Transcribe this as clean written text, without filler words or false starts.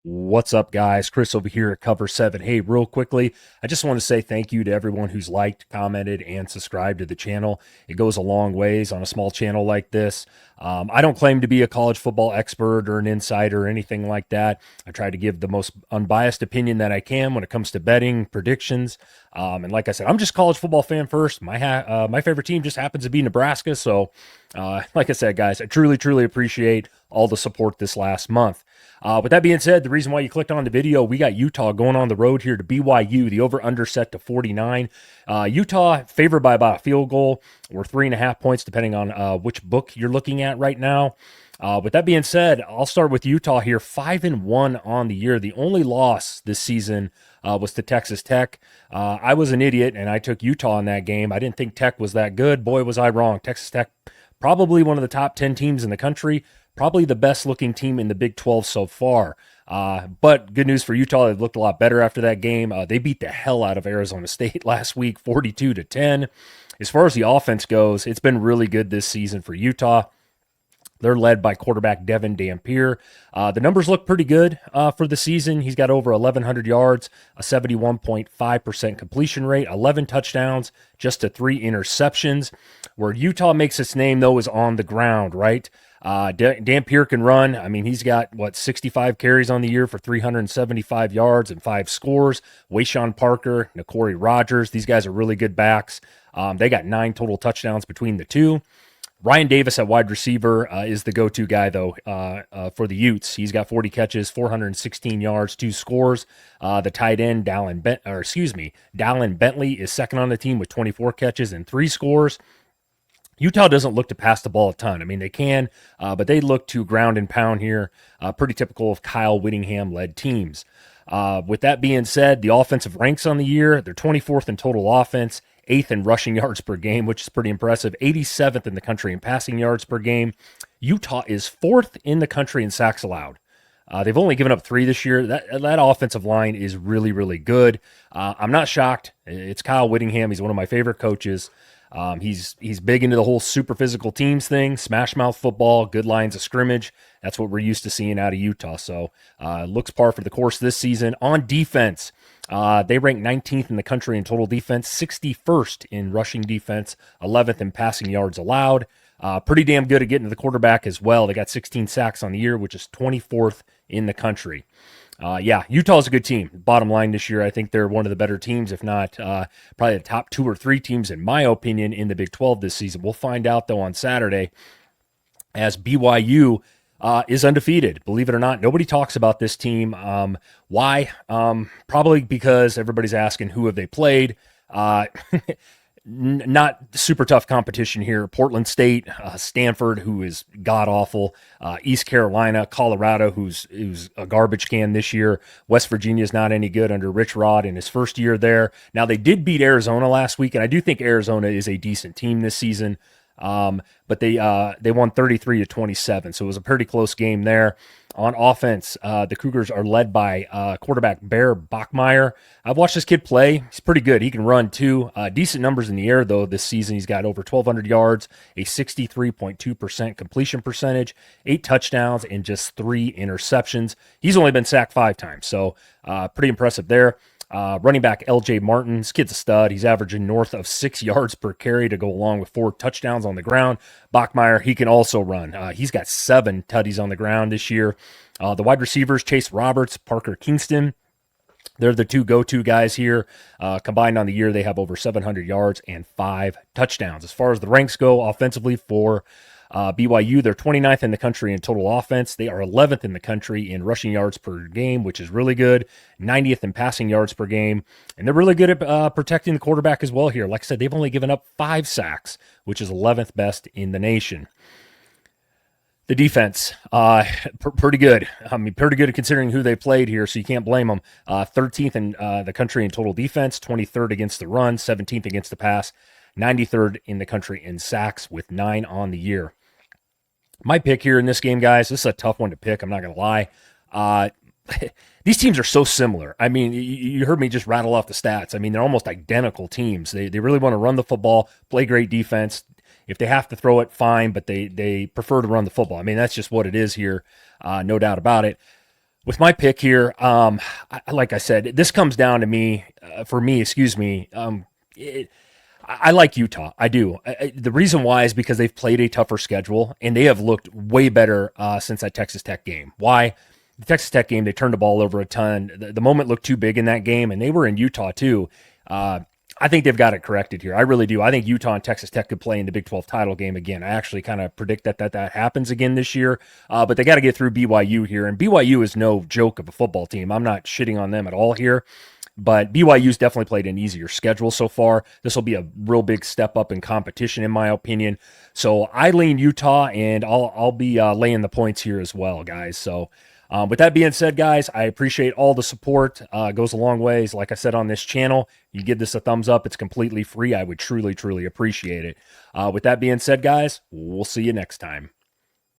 What's up, guys? Chris over here at Cover 7. Hey, real quickly, I just want to say thank you to everyone who's liked, commented, and subscribed to the channel. It goes a long ways on a small channel like this. I don't claim to be a college football expert or an insider or anything like that. I try to give the most unbiased opinion that I can when it comes to betting, predictions. And like I said, I'm just a college football fan first. My favorite team just happens to be Nebraska. So, like I said, guys, I truly, truly appreciate all the support this last month. With that being said, the reason why you clicked on the video, we got Utah going on the road here to BYU. The over-under set to 49. Utah favored by about a field goal or 3.5 points, depending on which book you're looking at right now. With that being said, I'll start with Utah here. 5-1 on the year. The only loss this season was to Texas Tech. I was an idiot, and I took Utah in that game. I didn't think Tech was that good. Boy, was I wrong. Texas Tech, probably one of the top 10 teams in the country. Probably the best looking team in the Big 12 so far. But good news for Utah. They looked a lot better after that game. They beat the hell out of Arizona State last week, 42-10. As far as the offense goes, it's been really good this season for Utah. They're led by quarterback Devin Dampier. The numbers look pretty good for the season. He's got over 1,100 yards, a 71.5% completion rate, 11 touchdowns, just to 3 interceptions. Where Utah makes its name, though, is on the ground, right? Dampier can run. I mean, he's got, 65 carries on the year for 375 yards and 5 scores. Wayshawn Parker, Nakori Rogers, these guys are really good backs. They got 9 total touchdowns between the two. Ryan Davis at wide receiver is the go-to guy, though, for the Utes. He's got 40 catches, 416 yards, 2 scores. The tight end, Dallin Bentley, is second on the team with 24 catches and 3 scores. Utah doesn't look to pass the ball a ton. I mean, they can, but they look to ground and pound here. Pretty typical of Kyle Whittingham-led teams. With that being said, the offensive ranks on the year, they're 24th in total offense, 8th in rushing yards per game, which is pretty impressive, 87th in the country in passing yards per game. Utah is 4th in the country in sacks allowed. They've only given up 3 this year. That offensive line is really, really good. I'm not shocked. It's Kyle Whittingham. He's one of my favorite coaches. He's big into the whole super physical teams thing, smash mouth football, good lines of scrimmage. That's what we're used to seeing out of Utah. So looks par for the course this season. On defense, they rank 19th in the country in total defense, 61st in rushing defense, 11th in passing yards allowed. Pretty damn good at getting to the quarterback as well. They got 16 sacks on the year, which is 24th in the country. Utah's a good team. Bottom line this year, I think they're one of the better teams, if not probably the top 2 or 3 teams, in my opinion, in the Big 12 this season. We'll find out, though, on Saturday, as BYU is undefeated. Believe it or not, nobody talks about this team. Why? Probably because everybody's asking who have they played. Not super tough competition here. Portland State, Stanford, who is god-awful, East Carolina, Colorado, who's a garbage can this year. West Virginia's not any good under Rich Rod in his first year there. Now, they did beat Arizona last week, and I do think Arizona is a decent team this season, but they won 33-27, so it was a pretty close game there. On offense, the Cougars are led by quarterback Bear Bachmeier. I've watched this kid play. He's pretty good. He can run, too. Decent numbers in the air, though, this season. He's got over 1,200 yards, a 63.2% completion percentage, 8 touchdowns, and just 3 interceptions. He's only been sacked 5 times, so pretty impressive there. Running back L.J. Martin, this kid's a stud. He's averaging north of 6 yards per carry to go along with 4 touchdowns on the ground. Bachmeier, he can also run. He's got 7 tutties on the ground this year. The wide receivers, Chase Roberts, Parker Kingston, they're the 2 go-to guys here. Combined on the year, they have over 700 yards and 5 touchdowns. As far as the ranks go offensively for BYU, they're 29th in the country in total offense. They are 11th in the country in rushing yards per game, which is really good. 90th in passing yards per game. And they're really good at protecting the quarterback as well here. Like I said, they've only given up 5 sacks, which is 11th best in the nation. The defense, pretty good. I mean, pretty good considering who they played here, so you can't blame them. 13th in the country in total defense, 23rd against the run, 17th against the pass, 93rd in the country in sacks with 9 on the year. My pick here in this game, guys, this is a tough one to pick. I'm not going to lie. These teams are so similar. I mean, you heard me just rattle off the stats. I mean, they're almost identical teams. They really want to run the football, play great defense. If they have to throw it, fine, but they prefer to run the football. I mean, that's just what it is here, no doubt about it. With my pick here, like I said, this comes down to me, for me, excuse me. I like Utah. I do. The reason why is because they've played a tougher schedule and they have looked way better since that Texas Tech game. Why? The Texas Tech game, they turned the ball over a ton. The moment looked too big in that game, and they were in Utah too. I think they've got it corrected here. I really do. I think Utah and Texas Tech could play in the Big 12 title game again. I actually kind of predict that happens again this year. But they got to get through BYU here, and BYU is no joke of a football team. I'm not shitting on them at all here. But BYU's definitely played an easier schedule so far. This will be a real big step up in competition, in my opinion. So I lean Utah, and I'll be laying the points here as well, guys. So with that being said, guys, I appreciate all the support. It goes a long ways. Like I said on this channel, you give this a thumbs up. It's completely free. I would truly, truly appreciate it. With that being said, guys, we'll see you next time.